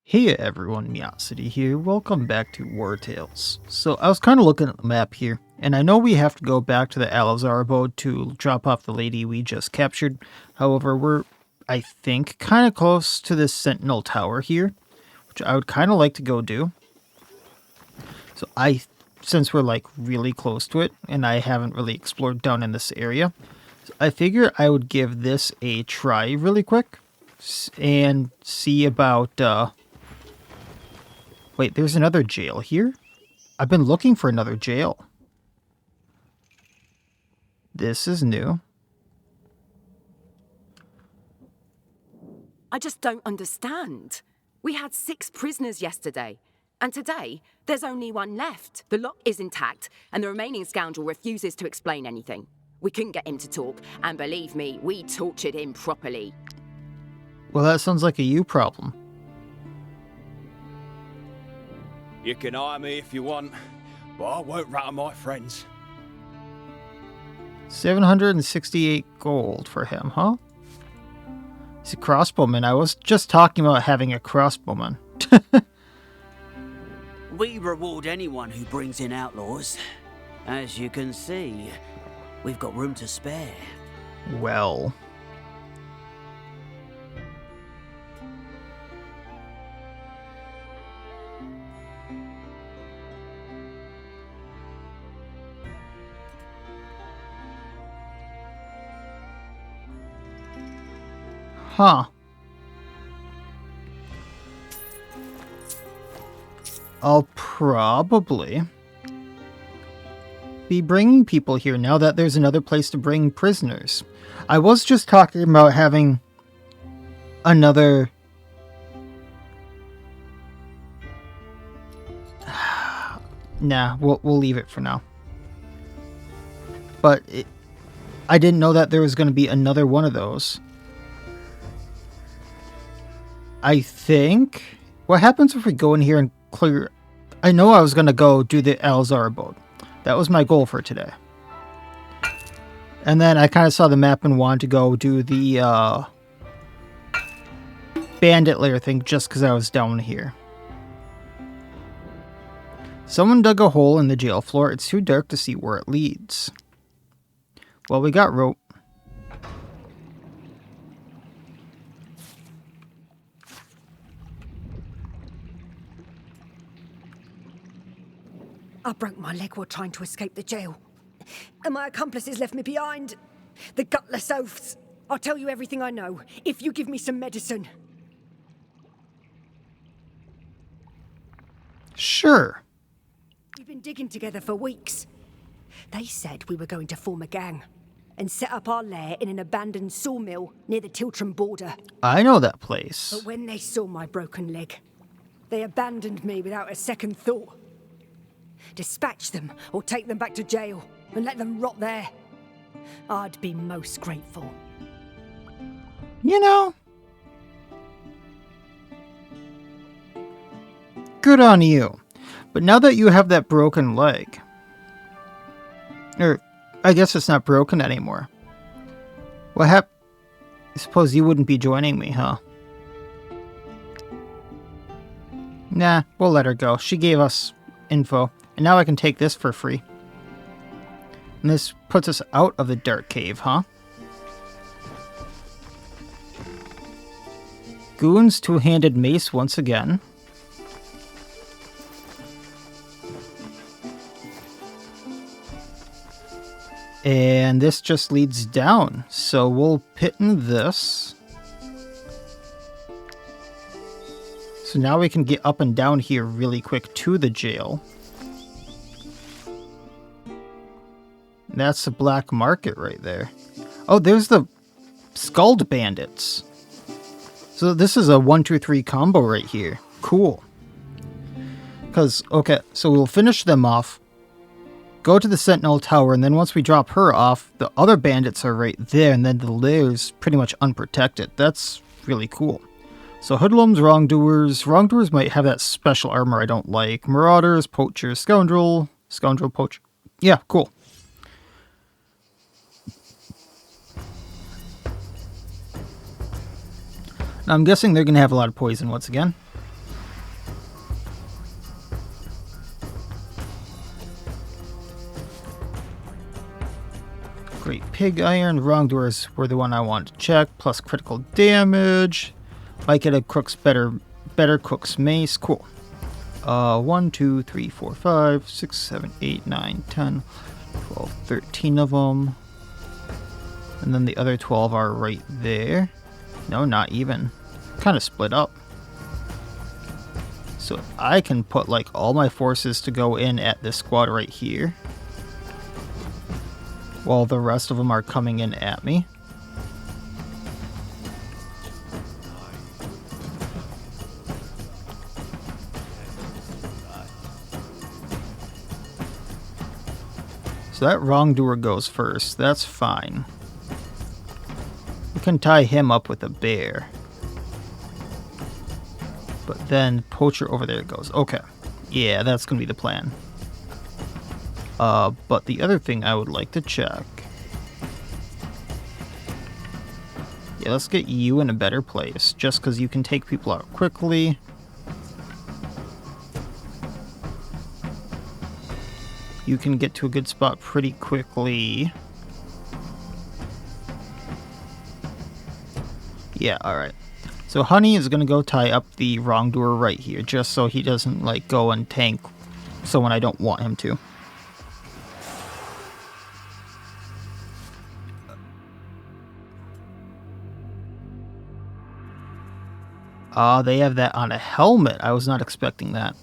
Hey everyone, Miacidae here. Welcome back to Wartales. So I was kind of looking at the map here, and I know we have to go back to the Alazar abode to drop off the lady we just captured. However, we're, I think, kind of close to this Sentinel tower here, which I would kind of like to go do. So since we're like really close to it, and I haven't really explored down in this area, so I figure I would give this a try really quick and see about, wait, there's another jail here? I've been looking for another jail. This is new. I just don't understand. We had 6 prisoners yesterday, and today there's only 1 left. The lock is intact, and the remaining scoundrel refuses to explain anything. We couldn't get him to talk, and believe me, we tortured him properly. Well, that sounds like a you problem. You can hire me if you want, but I won't rattle my friends. 768 gold for him, huh? He's a crossbowman. I was just talking about having a crossbowman. We reward anyone who brings in outlaws. As you can see, we've got room to spare. Well. Huh. I'll probably be bringing people here now that there's another place to bring prisoners. I was just talking about having another... Nah, we'll leave it for now. But I didn't know that there was going to be another one of those. I think... What happens if we go in here and clear... I know I was going to go do the Alazar abode. That was my goal for today. And then I kind of saw the map and wanted to go do the bandit lair thing just because I was down here. Someone dug a hole in the jail floor. It's too dark to see where it leads. Well, we got rope. I broke my leg while trying to escape the jail. And my accomplices left me behind. The gutless oafs. I'll tell you everything I know, if you give me some medicine. Sure. We've been digging together for weeks. They said we were going to form a gang and set up our lair in an abandoned sawmill near the Tiltram border. I know that place. But when they saw my broken leg, they abandoned me without a second thought. Dispatch them or take them back to jail and let them rot there. I'd be most grateful. You know, good on you. But now that you have that broken leg, or I guess it's not broken anymore. I suppose you wouldn't be joining me, huh? Nah, we'll let her go. She gave us info. And now I can take this for free. And this puts us out of the dark cave, huh? Goon's two-handed mace once again. And this just leads down. So we'll pit in this. So now we can get up and down here really quick to the jail. That's the black market right there. Oh, there's the Skulled Bandits. So this is a 1, 2, 3 combo right here. Cool. Because, okay, so we'll finish them off. Go to the Sentinel tower, and then once we drop her off, the other bandits are right there, and then the lair's pretty much unprotected. That's really cool. So hoodlums, wrongdoers. Wrongdoers might have that special armor I don't like. Marauders, poachers, scoundrel, poacher. Yeah, cool. I'm guessing they're going to have a lot of poison once again. pig iron. Wrongdoers were the one I wanted to check. Plus critical damage. Might get a Crook's better Cook's mace. Cool. 1, 2, 3, 4, 5, 6, 7, 8, 9, 10, 12, 13 of them. And then the other 12 are right there. No, not even. Kind of split up. So I can put like all my forces to go in at this squad right here, while the rest of them are coming in at me. So that wrongdoer goes first. That's fine. We can tie him up with a bear. But then poacher over there goes. Okay. Yeah, that's going to be the plan. But the other thing I would like to check. Yeah, let's get you in a better place. Just because you can take people out quickly. You can get to a good spot pretty quickly. Yeah, alright. So Honey is going to go tie up the wrongdoer right here, just so he doesn't, like, go and tank someone I don't want him to. They have that on a helmet. I was not expecting that.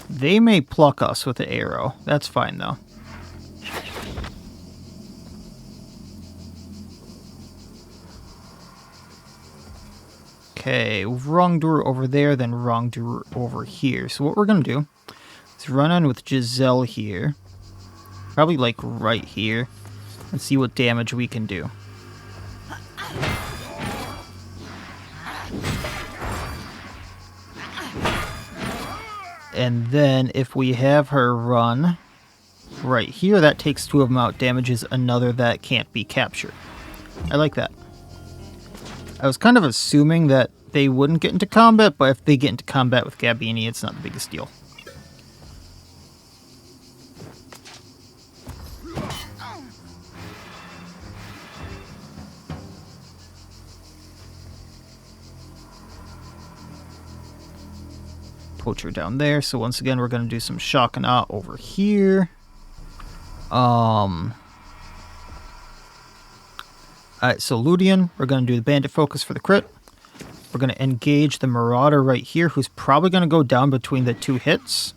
They may pluck us with the arrow. That's fine, though. Okay, wrongdoer over there, then wrongdoer over here. So what we're going to do is run in with Giselle here. Probably, like, right here. And see what damage we can do. And then if we have her run right here, that takes 2 of them out, damages another that can't be captured. I like that. I was kind of assuming that they wouldn't get into combat, but if they get into combat with Gabini, it's not the biggest deal. Poacher down there. So once again, we're going to do some shock and awe over here. Alright, so Ludian, we're going to do the bandit focus for the crit. We're going to engage the marauder right here, who's probably going to go down between the 2 hits.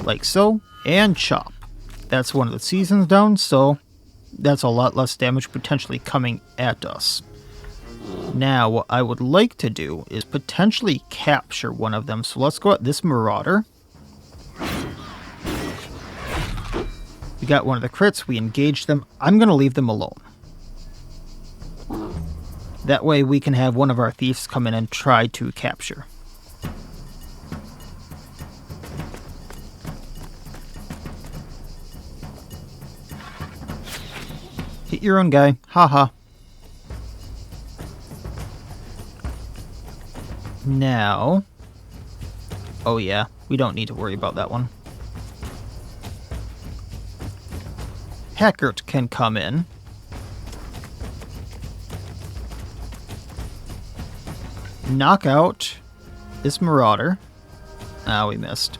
Like so. And chop. That's one of the seasons down, so that's a lot less damage potentially coming at us. Now, what I would like to do is potentially capture one of them. So let's go at this marauder. We got one of the crits. We engaged them. I'm going to leave them alone. That way we can have one of our thieves come in and try to capture. Hit your own guy. Haha. Now, oh yeah, we don't need to worry about that one. Hackert can come in. Knock out this marauder. Ah, we missed.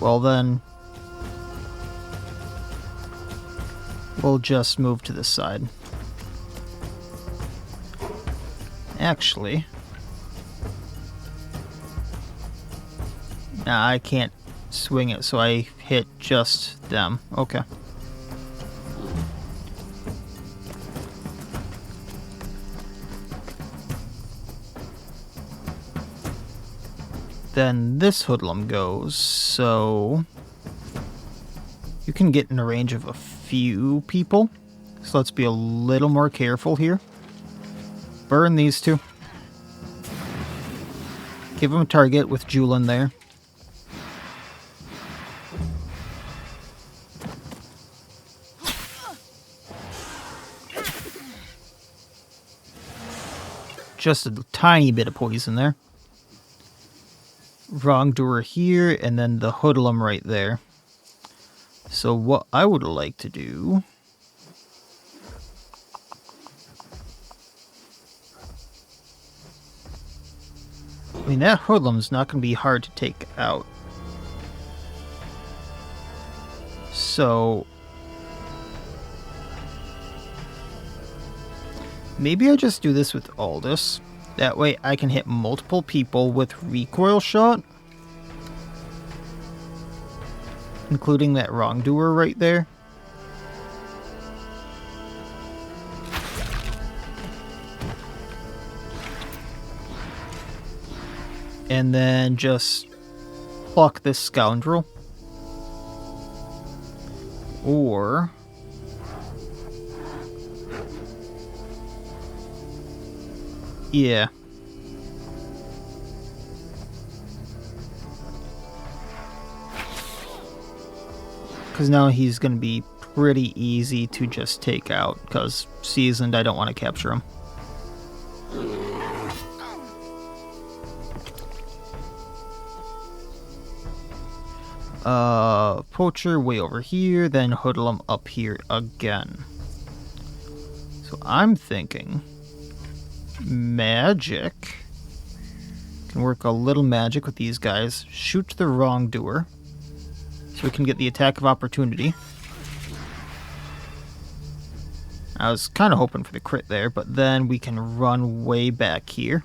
Well then, we'll just move to this side. Actually, nah, I can't swing it, so I hit just them. Okay. Then this hoodlum goes, so you can get in a range of a few people. So let's be a little more careful here. Burn these 2. Give them a target with Julin there. Just a tiny bit of poison there. Wrongdoer here, and then the hoodlum right there. So what I would like to do... I mean, that hoodlum's not going to be hard to take out. So... maybe I just do this with Aldous. That way I can hit multiple people with recoil shot. Including that wrongdoer right there. And then just pluck this scoundrel. Or... yeah. Because now he's going to be pretty easy to just take out. Because seasoned, I don't want to capture him. Poacher way over here, then hoodlum up here again. So I'm thinking magic. Can work a little magic with these guys. Shoot the wrongdoer. So we can get the attack of opportunity. I was kind of hoping for the crit there, but then we can run way back here.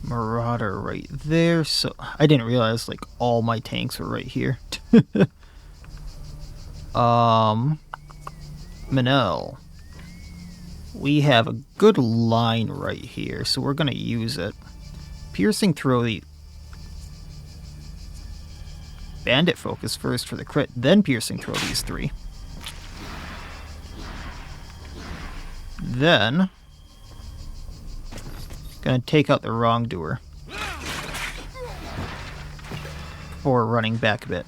Marauder right there, so I didn't realize like all my tanks were right here. Manel. We have a good line right here, so we're gonna use it. Piercing throw the bandit focus first for the crit, then piercing throw these three. Then gonna take out the wrongdoer before running back a bit.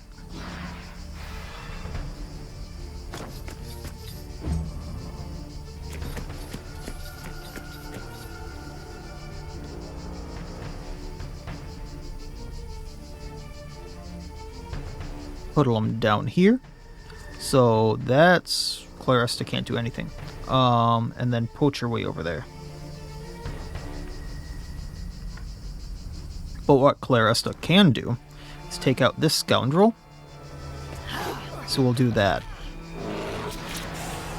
Hoodlum down here. So that's Clarista can't do anything. And then Poacher way over there. But what Clarista can do is take out this scoundrel. So we'll do that.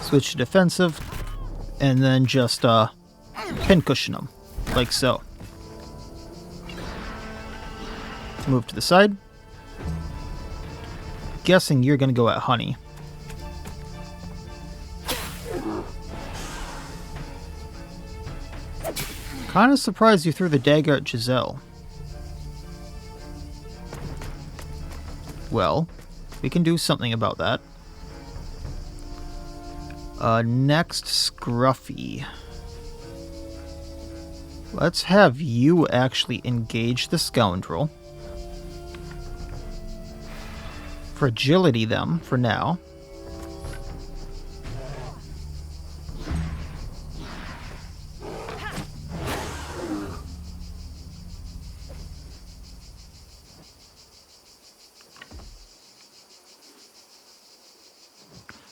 Switch to defensive. And then just pincushion him. Like so. Move to the side. Guessing you're going to go at Honey. Kind of surprised you threw the dagger at Giselle. Well, we can do something about that. Next, Scruffy. Let's have you actually engage the scoundrel. Fragility them for now.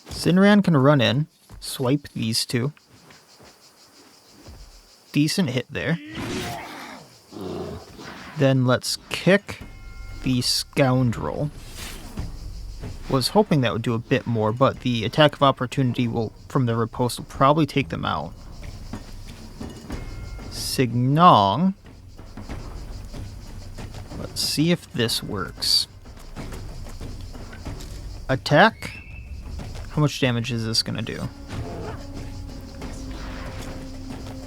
Sinran can run in, swipe these two. Decent hit there. Then let's kick the scoundrel. Was hoping that would do a bit more, but the attack of opportunity will, from the riposte, will probably take them out. Signong. Let's see if this works. Attack. How much damage is this going to do?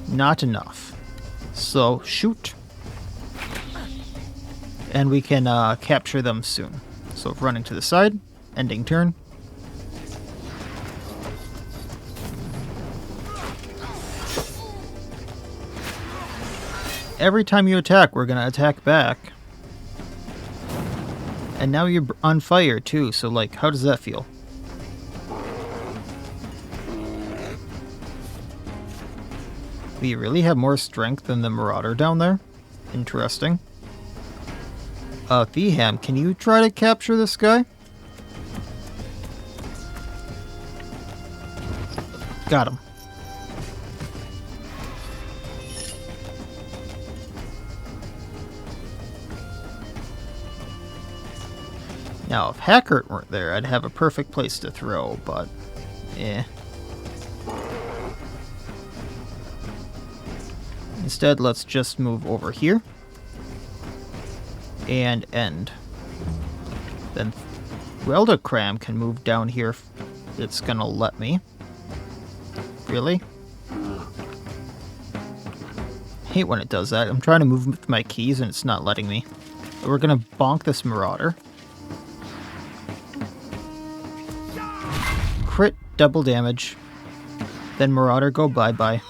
Not enough. So, shoot. And we can capture them soon. So running to the side, ending turn. Every time you attack, we're going to attack back. And now you're on fire too, so like, how does that feel? We really have more strength than the Marauder down there? Interesting. Theham, can you try to capture this guy? Got him. Now, if Hackert weren't there, I'd have a perfect place to throw, but... eh. Instead, let's just move over here. And end. Then Weldacram can move down here if it's gonna let me. Really? Hate when it does that. I'm trying to move with my keys and it's not letting me. We're gonna bonk this Marauder. Crit, double damage. Then Marauder, go bye-bye.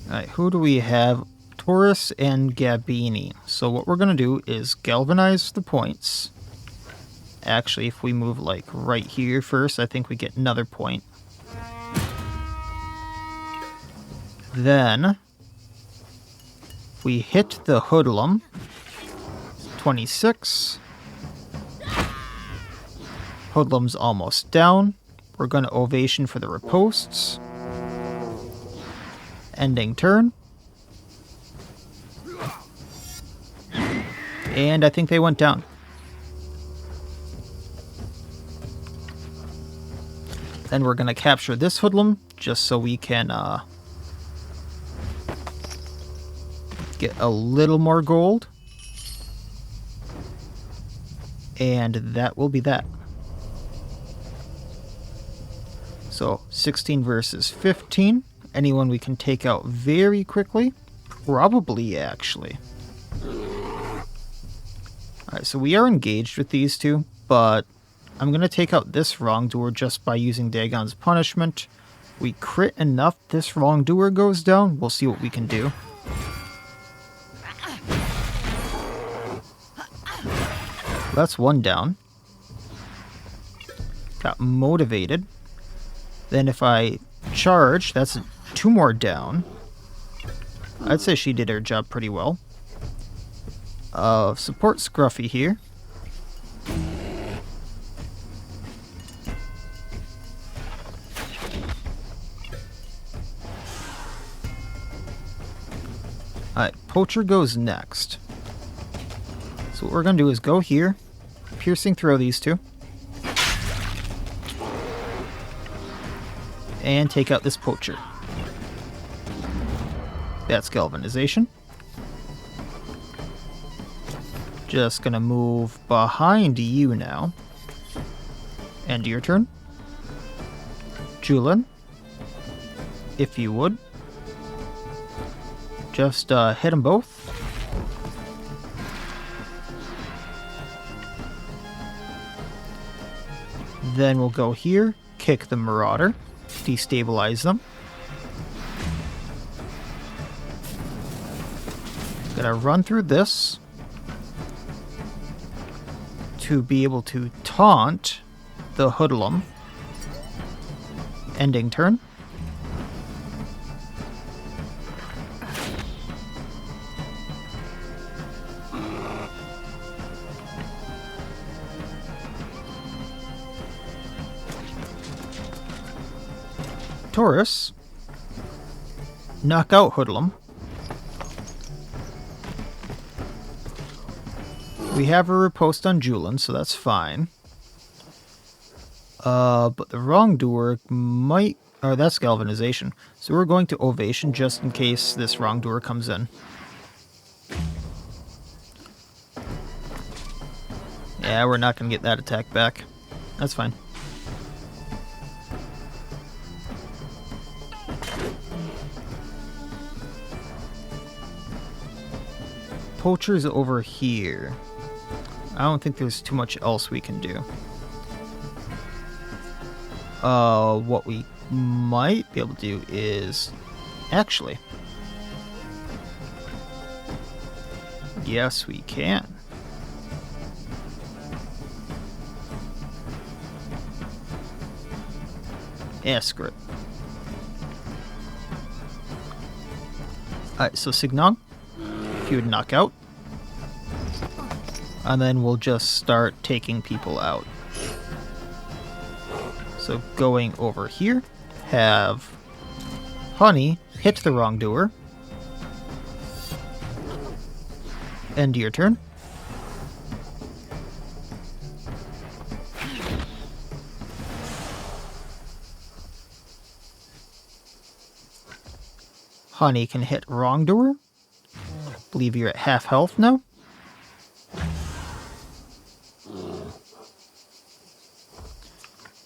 Alright, who do we have? Taurus and Gabini. So what we're going to do is galvanize the points. Actually, if we move like right here first, I think we get another point. Then we hit the Hoodlum. 26. Hoodlum's almost down. We're going to Ovation for the riposts. Ending turn. And I think they went down. Then we're going to capture this Hoodlum, just so we can get a little more gold. And that will be that. So, 16 versus 15. Anyone we can take out very quickly? Probably, actually. Alright, so we are engaged with these two, but I'm going to take out this wrongdoer just by using Dagon's Punishment. We crit enough, this wrongdoer goes down. We'll see what we can do. That's one down. Got motivated. Then if I charge, that's two more down. I'd say she did her job pretty well. Support Scruffy here. Alright, Poacher goes next. So what we're going to do is go here, piercing throw these two. And take out this Poacher. That's galvanization. Just gonna move behind you now. End your turn. Julian, if you would. Just hit them both. Then we'll go here, kick the Marauder, destabilize them. Gonna run through this to be able to taunt the Hoodlum. Ending turn. Taurus. Knock out Hoodlum. We have a riposte on Julian, so that's fine. But the wrongdoer might... oh, that's galvanization. So we're going to Ovation just in case this wrongdoer comes in. Yeah, we're not going to get that attack back. That's fine. poachers over here. I don't think there's too much else we can do. What we might be able to do is... Actually... Yes, we can. Yeah, screw it. Alright, so Signon, if you would knock out. And then we'll just start taking people out. So going over here, have Honey hit the wrongdoer. End your turn. Honey can hit wrongdoer. Believe you're at half health now.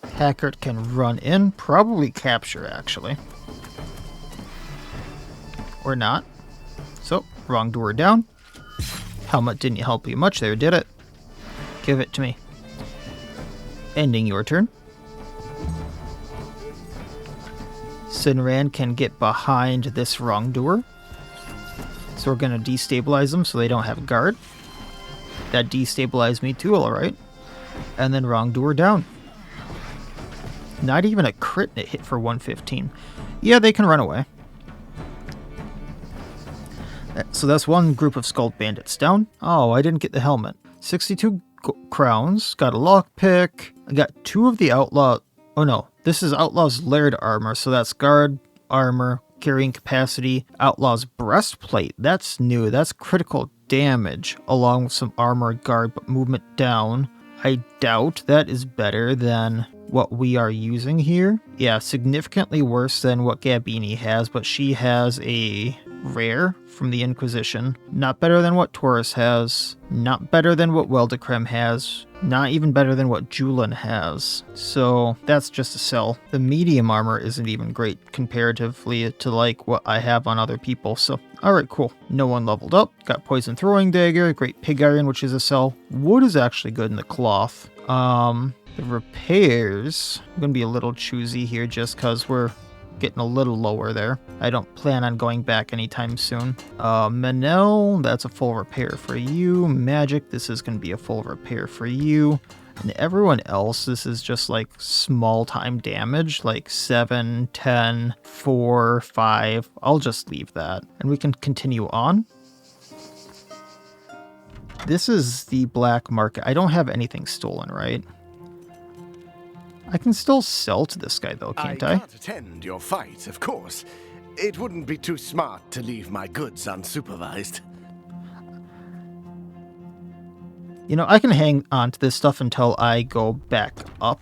Hackert can run in, probably capture actually. Or not. So, wrongdoer down. Helmet didn't help you much there, did it? Give it to me. Ending your turn. Sinran can get behind this wrongdoer. So we're going to destabilize them so they don't have guard. That destabilized me too, alright. And then wrongdoer down. Not even a crit hit for 115. Yeah, they can run away. So that's one group of Skull Bandits down. Oh, I didn't get the helmet. 62 crowns. Got a lockpick. I got 2 of the outlaw... Oh no, this is Outlaw's layered armor, so that's guard, armor, carrying capacity, Outlaw's breastplate. That's new. That's critical damage, along with some armor, guard, but movement down. I doubt that is better than what we are using here. Yeah, significantly worse than what Gabini has, but she has a rare from the Inquisition. Not better than what Taurus has. Not better than what Weldecrem has. Not even better than what Julian has. So that's just a sell. The medium armor isn't even great comparatively to like what I have on other people. So alright, cool. No one leveled up. Got poison throwing dagger. Great pig iron, which is a sell. Wood is actually good in the cloth. The repairs, I'm going to be a little choosy here just because we're getting a little lower there. I don't plan on going back anytime soon. Manel, that's a full repair for you. Magic, this is going to be a full repair for you. And everyone else, this is just like small time damage, like 7, 10, 4, 5. I'll just leave that. And we can continue on. This is the black market. I don't have anything stolen, right? I can still sell to this guy, though, can't I? I can't attend your fight, of course. It wouldn't be too smart to leave my goods unsupervised. You know, I can hang on to this stuff until I go back up.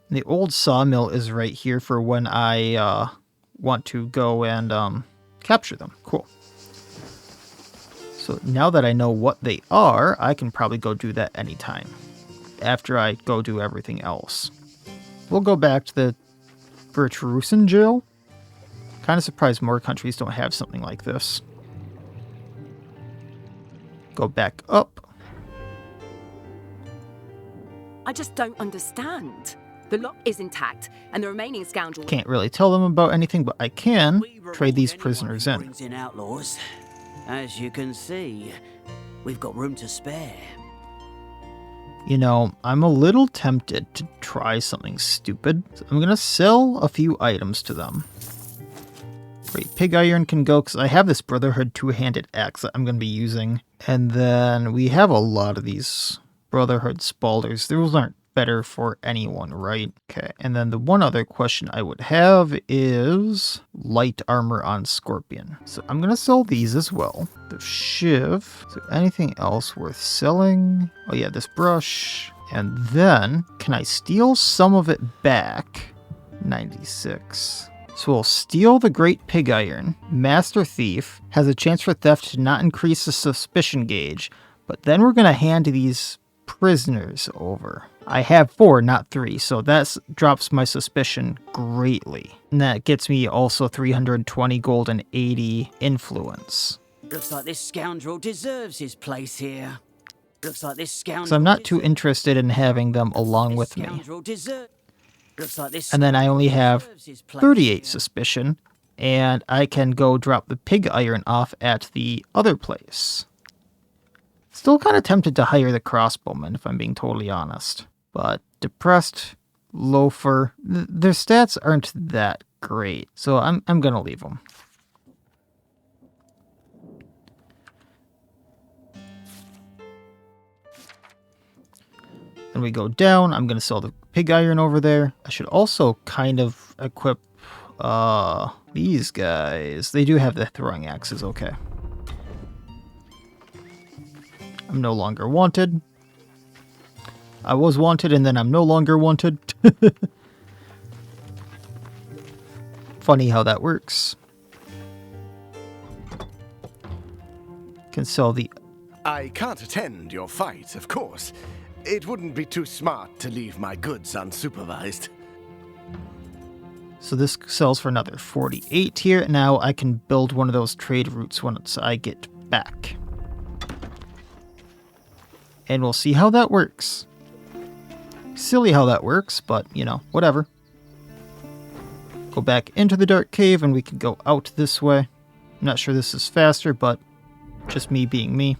The old sawmill is right here for when I want to go and capture them. Cool. So now that I know what they are, I can probably go do that anytime. After I go do everything else. We'll go back to the Bertrusen jail. Kind of surprised more countries don't have something like this. Go back up. I just don't understand. The lock is intact, and the remaining scoundrel... Can't really tell them about anything, but I can We reward trade these anyone prisoners who in. brings in outlaws. As you can see, we've got room to spare. You know, I'm a little tempted to try something stupid. So I'm going to sell a few items to them. Great pig iron can go, because I have this Brotherhood two-handed axe that I'm going to be using. And then we have a lot of these Brotherhood spalders. Those aren't better for anyone, right? Okay, and then the one other question I would have is light armor on Scorpion. So I'm going to sell these as well. The Shiv. So anything else worth selling? Oh yeah, this brush. And then, can I steal some of it back? 96. So we'll steal the Great Pig Iron. Master Thief has a chance for theft to not increase the suspicion gauge. But then we're going to hand these prisoners over. I have 4, not 3, so that drops my suspicion greatly. And that gets me also 320 gold and 80 influence. Looks like this scoundrel deserves his place here. Looks like this scoundrel. So I'm not too interested in having them along with me. Looks like this. And then I only have 38 suspicion, and I can go drop the pig iron off at the other place. Still kind of tempted to hire the crossbowman, if I'm being totally honest. But depressed, loafer, their stats aren't that great, so I'm gonna leave them. Then we go down. I'm gonna sell the pig iron over there. I should also kind of equip these guys. They do have the throwing axes, okay. I'm no longer wanted. I was wanted and then I'm no longer wanted. Funny how that works. Can sell the... I can't attend your fight, of course. It wouldn't be too smart to leave my goods unsupervised. So this sells for another 48 here. Now I can build one of those trade routes once I get back. And we'll see how that works. Silly how that works, but, you know, whatever. Go back into the dark cave and we can go out this way. I'm not sure this is faster, but just me being me.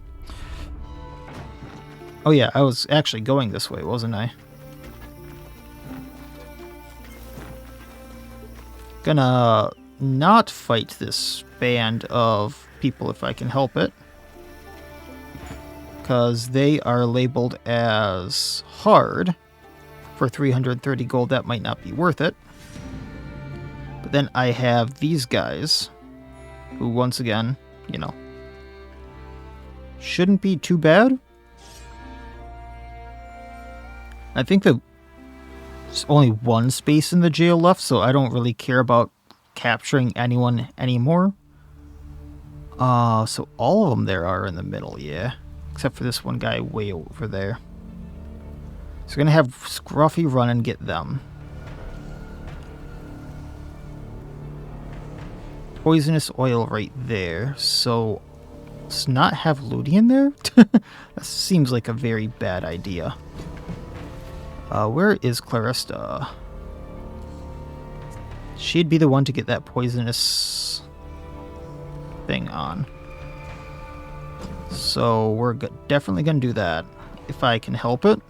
Oh yeah, I was actually going this way, wasn't I? Gonna not fight this band of people if I can help it. Because they are labeled as hard. For 330 gold, that might not be worth it. But then I have these guys, who once again, you know, shouldn't be too bad. I think there's only one space in the jail left, so I don't really care about capturing anyone anymore. So all of them there are in the middle, yeah. Except for this one guy way over there. So we're going to have Scruffy run and get them. Poisonous oil right there, so let's not have Ludi in there? That seems like a very bad idea. Where is Clarista? She'd be the one to get that poisonous thing on. So we're definitely going to do that, if I can help it.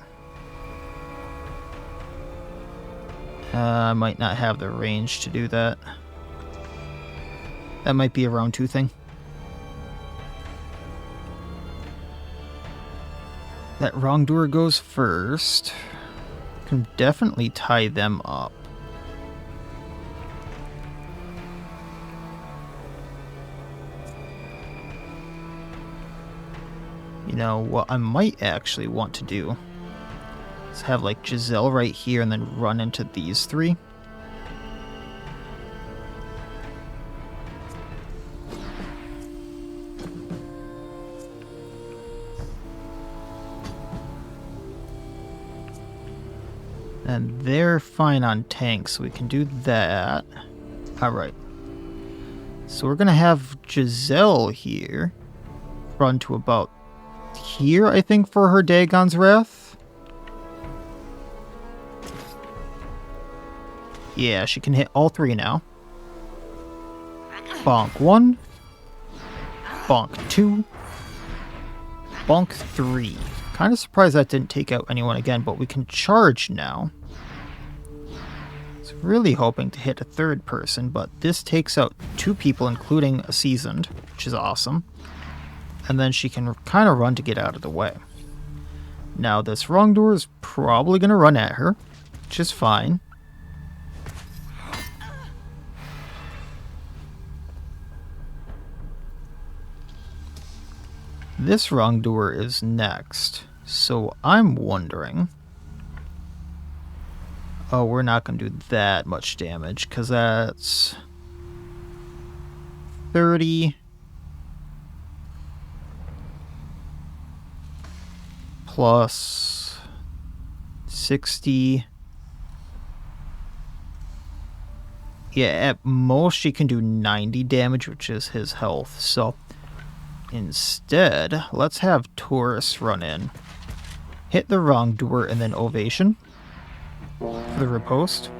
I might not have the range to do that. That might be a round 2 thing. That wrongdoer goes first. Can definitely tie them up. You know, what I might actually want to do is have like Giselle right here and then run into these 3. And they're fine on tanks, so we can do that. Alright. So we're going to have Giselle here run to about here, I think, for her Dagon's Wrath. Yeah, she can hit all 3 now. Bonk 1. Bonk 2. Bonk 3. Kind of surprised that didn't take out anyone again, but we can charge now. Really hoping to hit a 3rd person, but this takes out 2 people, including a seasoned, which is awesome. And then she can kind of run to get out of the way. Now this wrongdoer is probably going to run at her, which is fine. This wrongdoer is next, so I'm wondering... Oh, we're not going to do that much damage, because that's 30 plus 60. Yeah, at most she can do 90 damage, which is his health. So Instead, let's have tourists run in, hit the wrongdoer, and then ovation for the riposte.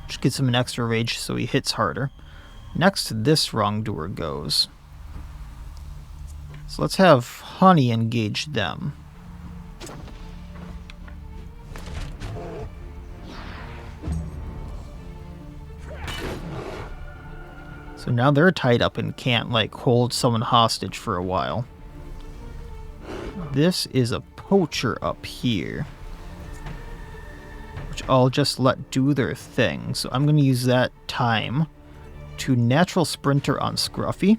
Which gives him an extra rage so he hits harder. Next, this wrongdoer goes. So let's have Honey engage them. So now they're tied up and can't, like, hold someone hostage for a while. This is a poacher up here, which I'll just let do their thing. So I'm going to use that time to natural sprinter on Scruffy.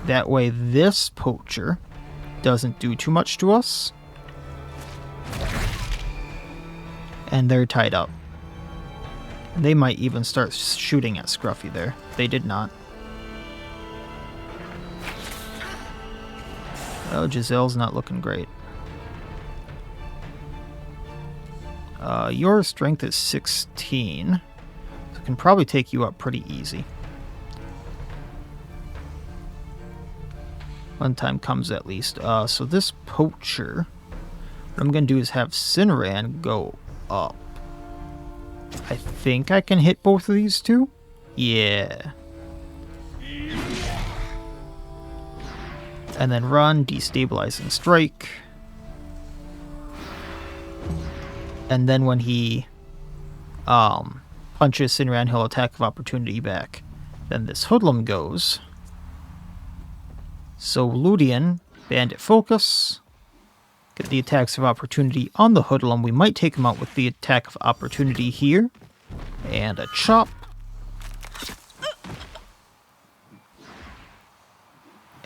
That way this poacher doesn't do too much to us. And they're tied up. They might even start shooting at Scruffy there. They did not. Oh, Giselle's not looking great. Your strength is 16. So I can probably take you up pretty easy. One time comes at least. So this poacher, what I'm going to do is have Sinran go up. I think I can hit both of these two? Yeah. And then run, destabilizing strike. And then when he punches Sinran, he'll attack of opportunity back. Then this hoodlum goes. So Ludian, bandit focus. Get the attacks of opportunity on the hoodlum. We might take him out with the attack of opportunity here. And a chop.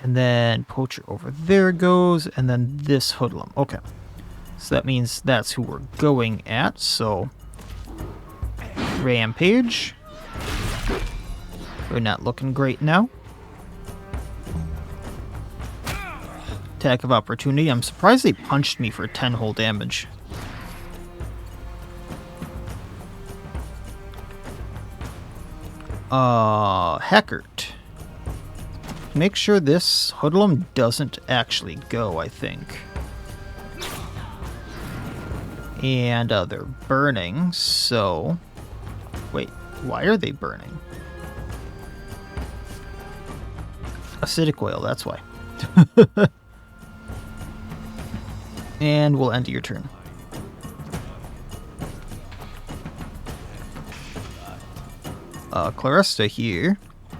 And then poacher over there goes. And then this hoodlum. Okay. So that means that's who we're going at. So rampage. We're not looking great now. Attack of opportunity. I'm surprised they punched me for 10 whole damage. Hackert. Make sure this hoodlum doesn't actually go, I think. And they're burning, so... Wait, why are they burning? Acidic oil, that's why. And we'll end your turn. Claresta here.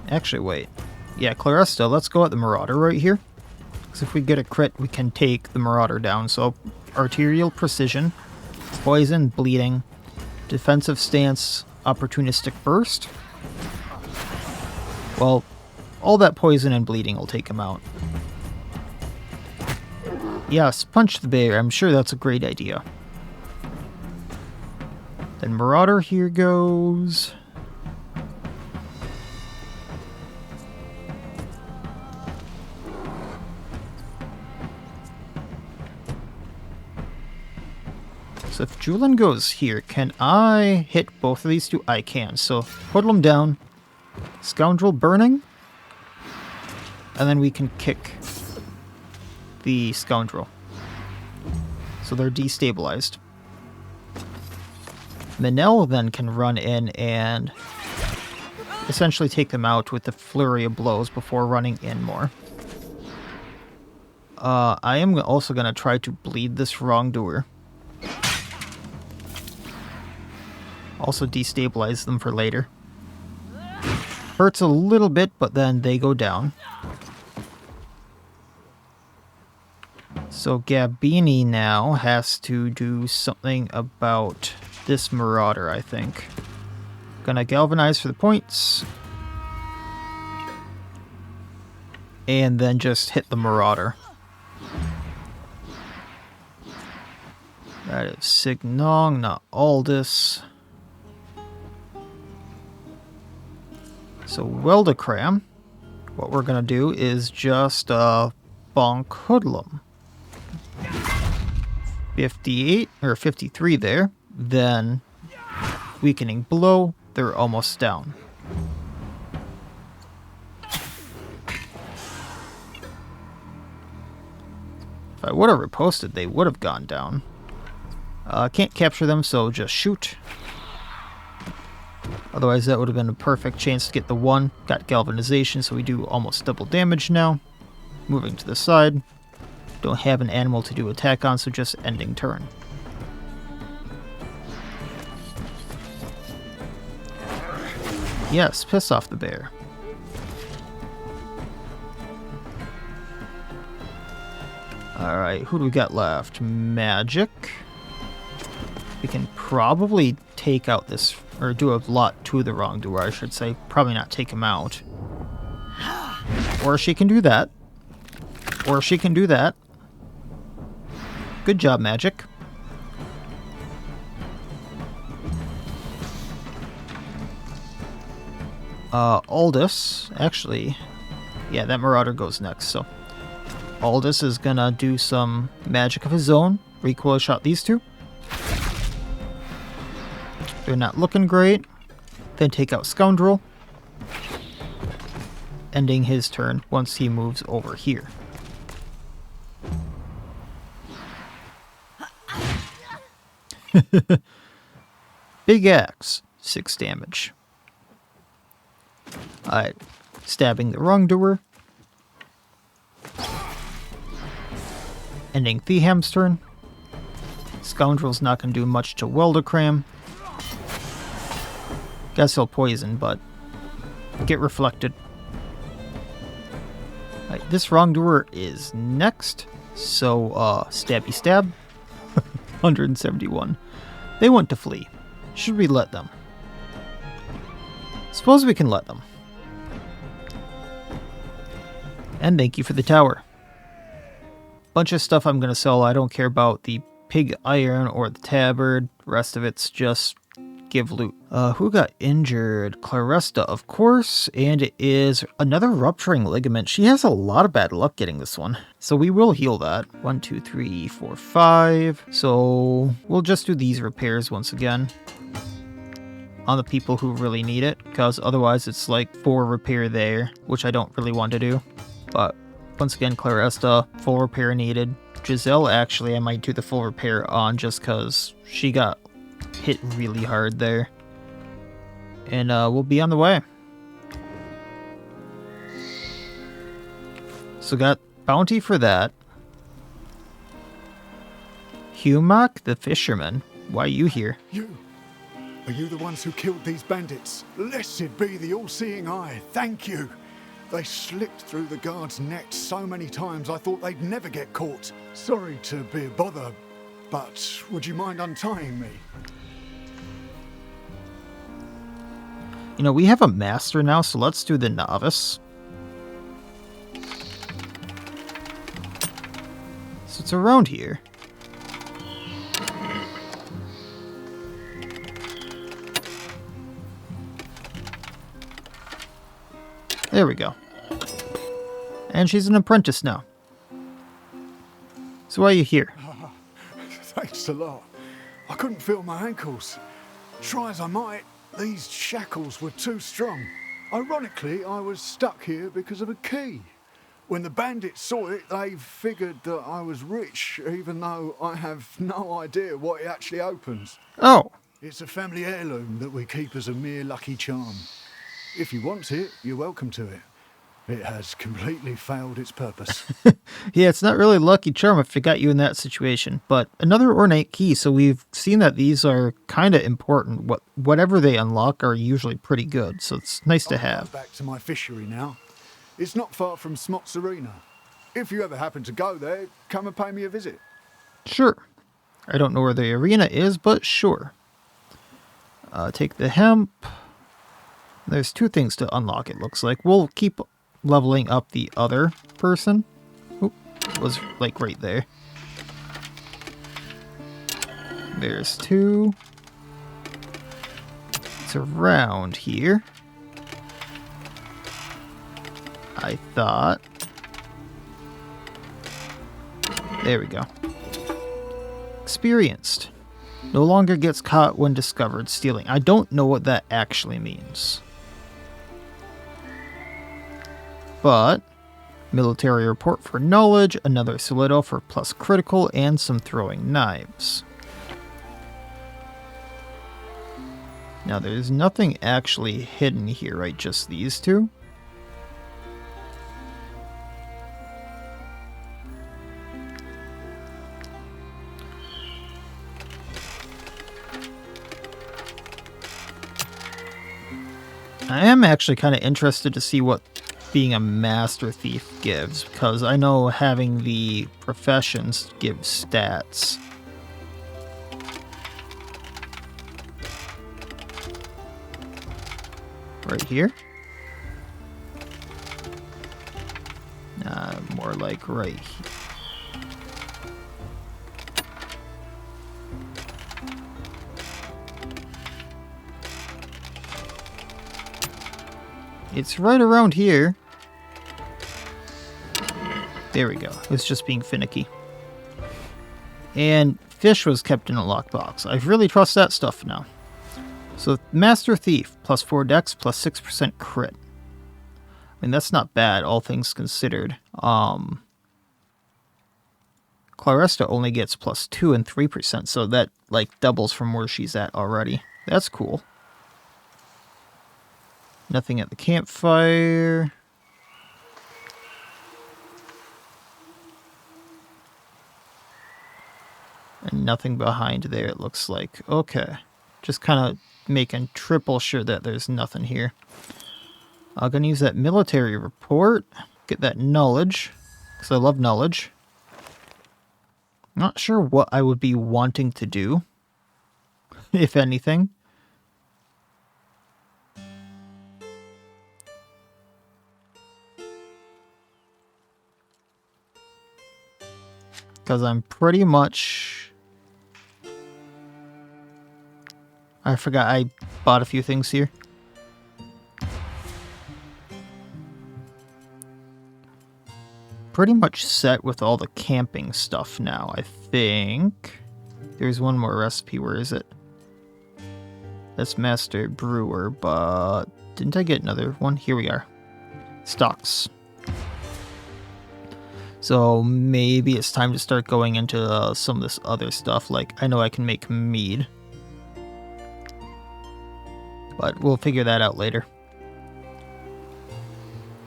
Actually, wait. Yeah, Claresta, let's go at the Marauder right here. Because if we get a crit, we can take the Marauder down. So, arterial precision, poison, bleeding, defensive stance, opportunistic burst. Well, all that poison and bleeding will take him out. Yes, punch the bear. I'm sure that's a great idea. Then Marauder here goes. So if Julian goes here, can I hit both of these two? I can. So Hoodlum down. Scoundrel burning. And then we can kick the Scoundrel. So they're destabilized. Manel then can run in and essentially take them out with the flurry of blows before running in more. I am also going to try to bleed this wrongdoer. Also destabilize them for later. Hurts a little bit, but then they go down. So Gabini now has to do something about this Marauder, I think. Gonna galvanize for the points. And then just hit the Marauder. That is Signong, not Aldous. So Weldacram, what we're gonna do is just bonk Hoodlum. 58 or 53 there. Then Weakening blow. They're almost down. If I would have riposted, they would have gone down. Can't capture them, so just shoot. Otherwise, that would have been a perfect chance to get the one. Got galvanization, so we do almost double damage now. Moving to the side. Don't have an animal to do attack on, so just ending turn. Yes, piss off the bear. Alright, who do we got left? Magic. We can probably take out this, or do a lot to the wrongdoer, I should say. Probably not take him out. Or she can do that. Or she can do that. Good job, Magic. Aldous, actually, yeah, that Marauder goes next, so Aldous is gonna do some magic of his own, recoil shot these two. They're not looking great. Then take out Scoundrel, ending his turn once he moves over here. Big Axe, 6 damage. Alright, stabbing the wrongdoer. Ending Theham's turn. Scoundrel's not going to do much to Weldacram. Guess he'll poison, but get reflected. Alright, this wrongdoer is next. So, stabby stab. 171. They want to flee. Should we let them? Suppose we can let them. And thank you for the tower. Bunch of stuff I'm going to sell. I don't care about the pig iron or the tabard. The rest of it's just give loot. Who got injured? Claresta, of course. And it is another rupturing ligament. She has a lot of bad luck getting this one. So we will heal that. 1, 2, 3, 4, 5. So we'll just do these repairs once again. On the people who really need it, because otherwise it's like 4 repair there, which I don't really want to do. But once again, Claresta, full repair needed. Giselle, actually, I might do the full repair on just because she got hit really hard there. And we'll be on the way. So got bounty for that. Humak, the fisherman. Why are you here? You! Are you the ones who killed these bandits? Blessed be the all-seeing eye. Thank you. They slipped through the guards' nets so many times I thought they'd never get caught. Sorry to be a bother, but would you mind untying me? You know, we have a master now, so let's do the novice. So it's around here. There we go. And she's an apprentice now. So why are you here? Thanks a lot. I couldn't feel my ankles. Try as I might, these shackles were too strong. Ironically, I was stuck here because of a key. When the bandits saw it, they figured that I was rich, even though I have no idea what it actually opens. Oh. It's a family heirloom that we keep as a mere lucky charm. If you want it, you're welcome to it. It has completely failed its purpose. Yeah, it's not really lucky charm if it got you in that situation. But another ornate key, so we've seen that these are kind of important. Whatever they unlock are usually pretty good, so it's nice to have. Back to my fishery now. It's not far from Smots Arena. If you ever happen to go there, come and pay me a visit. Sure. I don't know where the arena is, but sure. Take the hemp. There's 2 things to unlock, it looks like. We'll keep leveling up the other person. Oop, was like right there. There's 2. It's around here. I thought. There we go. Experienced. No longer gets caught when discovered stealing. I don't know what that actually means. But, military report for knowledge, another solido for plus critical, and some throwing knives. Now, there's nothing actually hidden here, right? Just these two? I am actually kind of interested to see what being a master thief gives, because I know having the professions gives stats. Right here? More like right here. It's right around here. There we go. It's just being finicky. And fish was kept in a lockbox. I really trust that stuff now. So, Master Thief, plus 4 dex, plus 6% crit. I mean, that's not bad, all things considered. Claresta only gets plus 2 and 3%, so that, like, doubles from where she's at already. That's cool. Nothing at the campfire. And nothing behind there, it looks like. Okay. Just kind of making triple sure that there's nothing here. I'm going to use that military report. Get that knowledge. Because I love knowledge. Not sure what I would be wanting to do. If anything. Because I'm pretty much... I forgot I bought a few things here. Pretty much set with all the camping stuff now, I think. There's one more recipe. Where is it? That's Master Brewer, but... Didn't I get another one? Here we are. Stocks. So maybe it's time to start going into some of this other stuff. Like, I know I can make mead. But we'll figure that out later.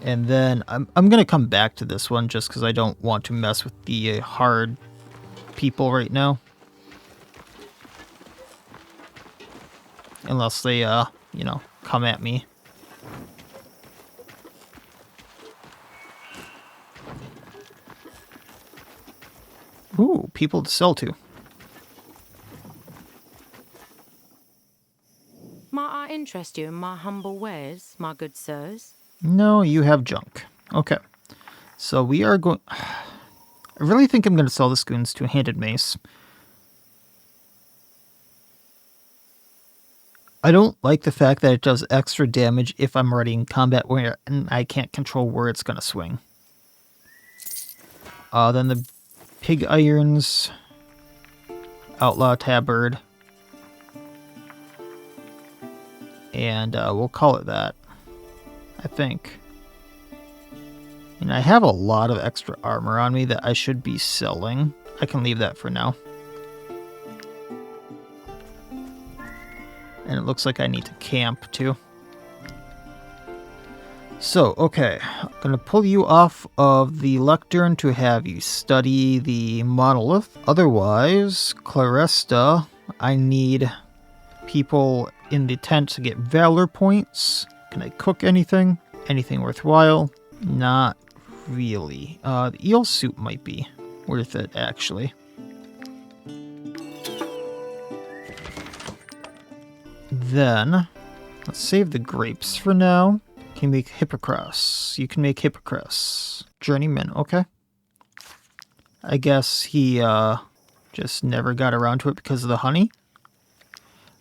And then I'm going to come back to this one just because I don't want to mess with the hard people right now. Unless they, you know, come at me. Ooh, people to sell to. Might I interest you in my humble wares, my good sirs? No, you have junk. Okay. So we are going... I really think I'm going to sell the Scoons to a handed mace. I don't like the fact that it does extra damage if I'm already in combat where and I can't control where it's going to swing. Then the Pig Irons, Outlaw Tabard, and we'll call it that, I think. And I have a lot of extra armor on me that I should be selling. I can leave that for now. And it looks like I need to camp too. So, okay, I'm going to pull you off of the lectern to have you study the monolith. Otherwise, Claresta, I need people in the tent to get valor points. Can I cook anything? Anything worthwhile? Not really. The eel soup might be worth it, actually. Then, let's save the grapes for now. Can you make Hippocras? You can make Hippocras. Journeyman, okay. I guess he just never got around to it because of the honey.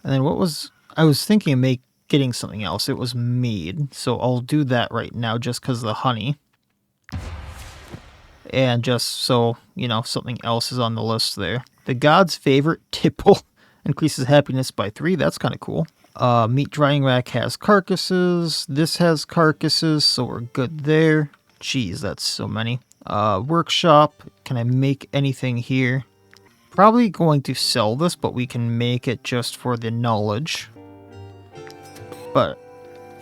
And then what was... I was thinking of getting something else. It was mead. So I'll do that right now just because of the honey. And just so, you know, something else is on the list there. The god's favorite tipple. Increases happiness by 3. That's kind of cool. Meat drying rack has carcasses. This has carcasses, so we're good there. Jeez, that's so many. Workshop. Can I make anything here? Probably going to sell this, but we can make it just for the knowledge. But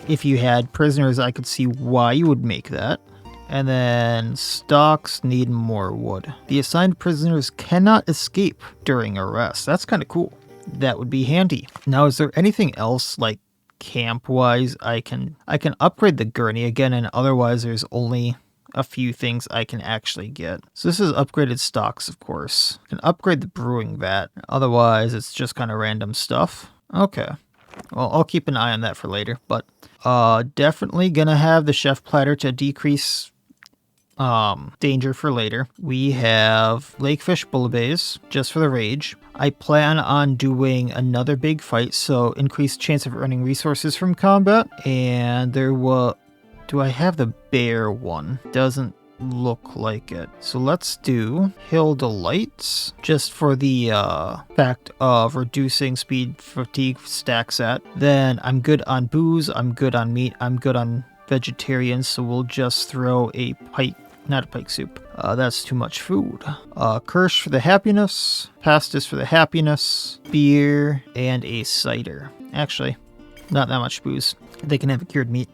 if you had prisoners, I could see why you would make that. And then stocks need more wood. The assigned prisoners cannot escape during arrest. That's kind of cool. That would be handy. Now, is there anything else, like camp-wise, I can upgrade the gurney again, and otherwise there's only a few things I can actually get. So this is upgraded stocks, of course. I can upgrade the brewing vat. Otherwise, it's just kind of random stuff. Okay. Well, I'll keep an eye on that for later, but definitely gonna have the chef platter to decrease danger for later. We have lakefish bouillabaisse, just for the rage. I plan on doing another big fight, so increased chance of earning resources from combat. And there will... Do I have the bear one? Doesn't look like it. So let's do Hill Delights, just for the fact of reducing speed fatigue stacks at. Then I'm good on booze, I'm good on meat, I'm good on vegetarian, so we'll just throw a pike, not a pike soup. That's too much food. Kirsch for the happiness, pastis for the happiness, beer, and a cider. Actually, not that much booze. They can have a cured meat.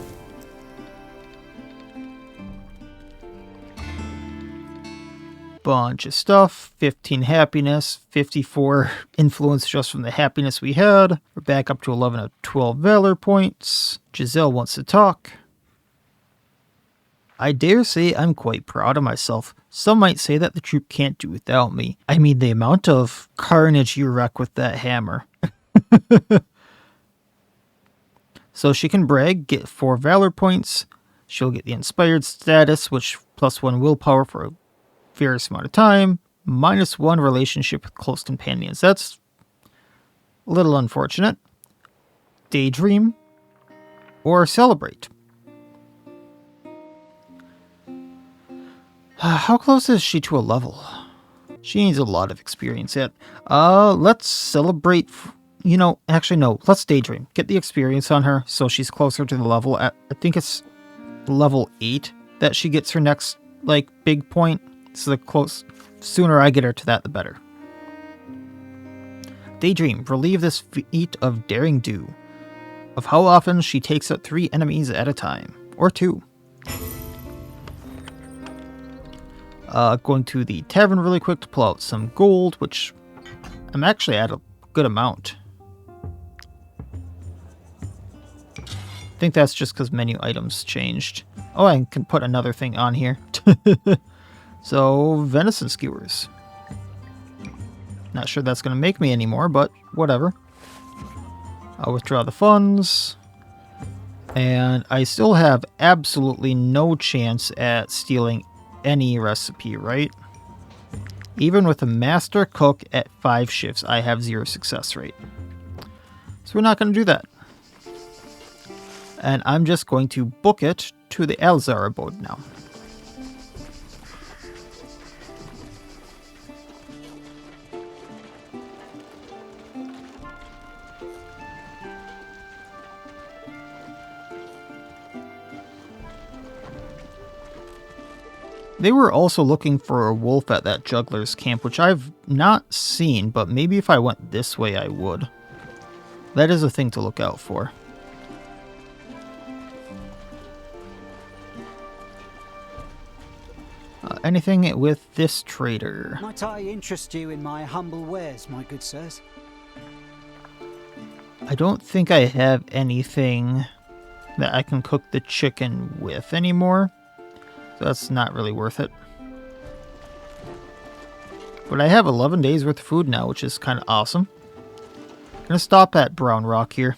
Bunch of stuff. 15 happiness, 54 influence just from the happiness we had. We're back up to 11 of 12 valor points. Giselle wants to talk. I dare say I'm quite proud of myself. Some might say that the troop can't do without me. I mean, the amount of carnage you wreck with that hammer. So she can brag, get 4 valor points. She'll get the inspired status, which +1 willpower for a various amount of time, -1 relationship with close companions. That's a little unfortunate. Daydream or celebrate. How close is she to a level? She needs a lot of experience yet. Let's celebrate. Actually no, let's daydream. Get the experience on her so she's closer to the level at, I think it's level 8 that she gets her next, big point. So the sooner I get her to that, the better. Daydream. Relieve this feat of daring do. Of how often she takes out 3 enemies at a time. Or 2. Going to the tavern really quick to pull out some gold, which I'm actually at a good amount. I think that's just because menu items changed. Oh, I can put another thing on here. So, venison skewers. Not sure that's going to make me anymore, but whatever. I'll withdraw the funds. And I still have absolutely no chance at stealing any recipe, right? Even with a master cook at 5 shifts, I have 0 success rate. So we're not going to do that. And I'm just going to book it to the Alazar abode now. They were also looking for a wolf at that juggler's camp, which I've not seen, but maybe if I went this way I would. That is a thing to look out for. Anything with this trader? Might I interest you in my humble wares, my good sirs? I don't think I have anything that I can cook the chicken with anymore. So that's not really worth it. But I have 11 days worth of food now, which is kind of awesome. I'm going to stop at Brown Rock here.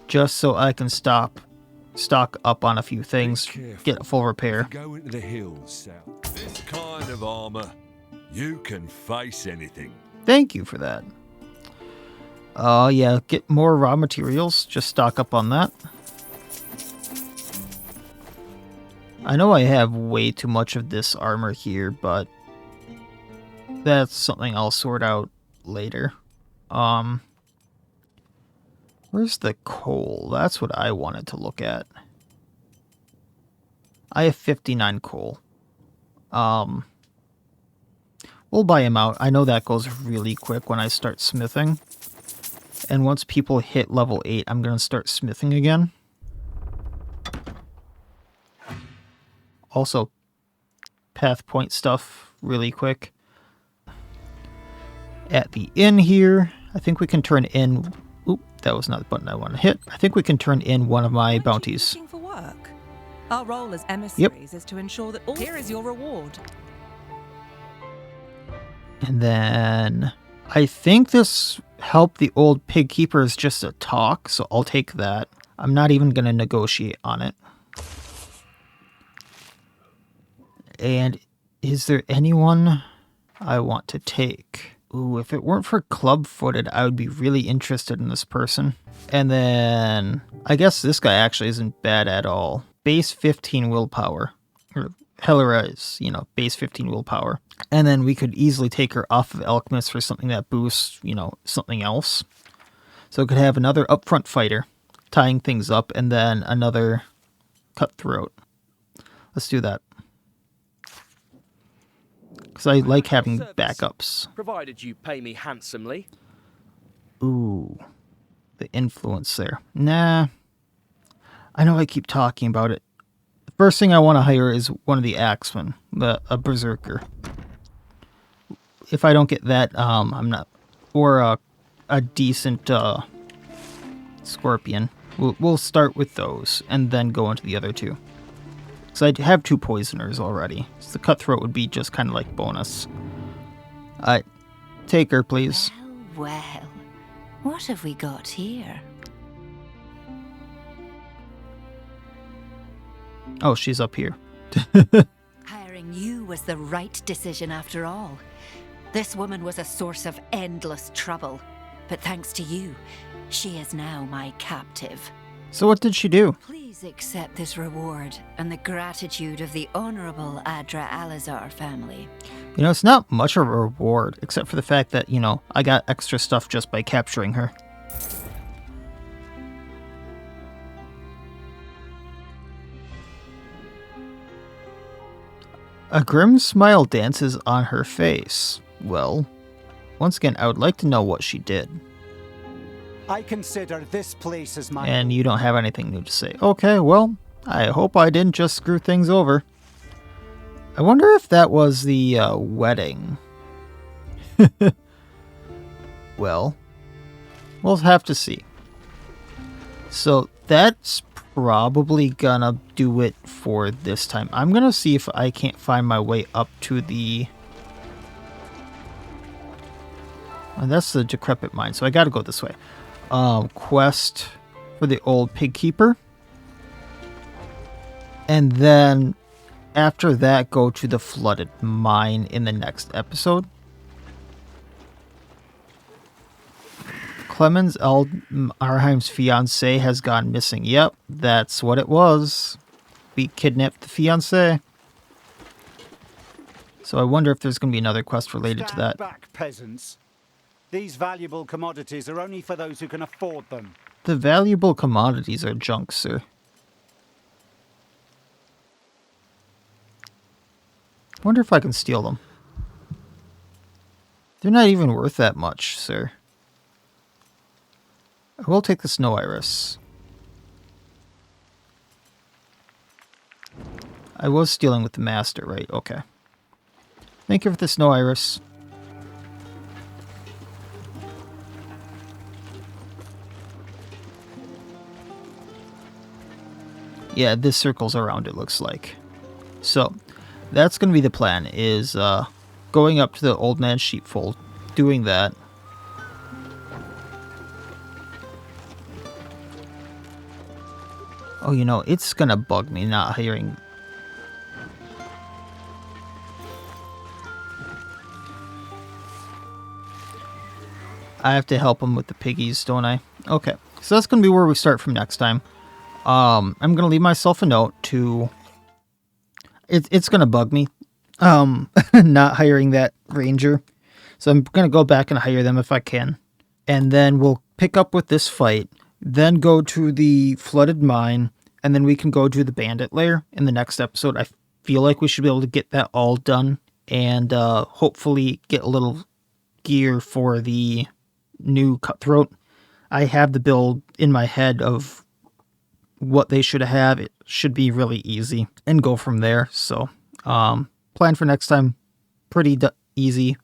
Just so I can stock up on a few things, get a full repair. Go into the hills south. This kind of armor, you can face anything. Thank you for that. Yeah, get more raw materials. Just stock up on that. I know I have way too much of this armor here, but that's something I'll sort out later. Where's the coal? That's what I wanted to look at. I have 59 coal. We'll buy him out. I know that goes really quick when I start smithing. And once people hit level 8, I'm going to start smithing again. Also, path point stuff really quick. At the inn here, I think we can turn in... Oop, that was not the button I want to hit. I think we can turn in one of my bounties. Looking for work? Our role as emissaries is to ensure that all... Here is your reward. And then I think this helped the old pig keepers just to talk, so I'll take that. I'm not even going to negotiate on it. And is there anyone I want to take? Ooh, if it weren't for club-footed, I would be really interested in this person. And then I guess this guy actually isn't bad at all. Base 15 willpower. Or Helera is, you know, base 15 willpower. And then we could easily take her off of Alchemist for something that boosts, you know, something else. So it could have another upfront fighter, tying things up, and then another cutthroat. Let's do that. Because I like having backups. Provided you pay me handsomely. Ooh, the influence there. Nah, I know I keep talking about it. The first thing I want to hire is one of the axemen, a berserker. If I don't get that, I'm not, or a decent scorpion. We'll start with those and then go into the other two. So I have 2 poisoners already. So the cutthroat would be just kind of like bonus. Take her, please. Well, what have we got here? Oh, she's up here. Hiring you was the right decision after all. This woman was a source of endless trouble. But thanks to you, she is now my captive. So what did she do? Please accept this reward and the gratitude of the Honorable Adra Alazar family. You know, it's not much of a reward, except for the fact that, you know, I got extra stuff just by capturing her. A grim smile dances on her face. Well, once again, I would like to know what she did. I consider this place as my... And you don't have anything new to say. Okay, well, I hope I didn't just screw things over. I wonder if that was the wedding. Well, we'll have to see. So that's probably gonna do it for this time. I'm gonna see if I can't find my way up to the... And that's the decrepit mine, so I gotta go this way. Quest for the old pig keeper. And then after that, go to the flooded mine in the next episode. Clemens Arheim's fiancé has gone missing. Yep, that's what it was. We kidnapped the fiancé. So I wonder if there's going to be another quest related to that. Stand back, peasants. These valuable commodities are only for those who can afford them. The valuable commodities are junk, sir. I wonder if I can steal them. They're not even worth that much, sir. I will take the snow iris. I was stealing with the master, right? Okay. Thank you for the snow iris. Yeah, this circles around, it looks like. So, that's going to be the plan, is going up to the old man's sheepfold, doing that. Oh, you know, it's going to bug me not hearing... I have to help him with the piggies, don't I? Okay, so that's going to be where we start from next time. I'm going to leave myself a note to... It's going to bug me, not hiring that ranger. So I'm going to go back and hire them if I can. and then we'll pick up with this fight, then go to the flooded mine, and then we can go to the bandit lair in the next episode. I feel like we should be able to get that all done, and hopefully get a little gear for the new cutthroat. I have the build in my head of what they should have. It should be really easy, and go from there. So, plan for next time, pretty easy.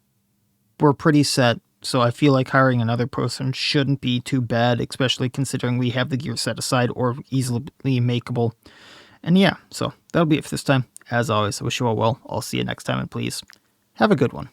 We're pretty set, so I feel like hiring another person shouldn't be too bad, especially considering we have the gear set aside or easily makeable. And yeah, so that'll be it for this time. As always, I wish you all well. I'll see you next time, and please have a good one.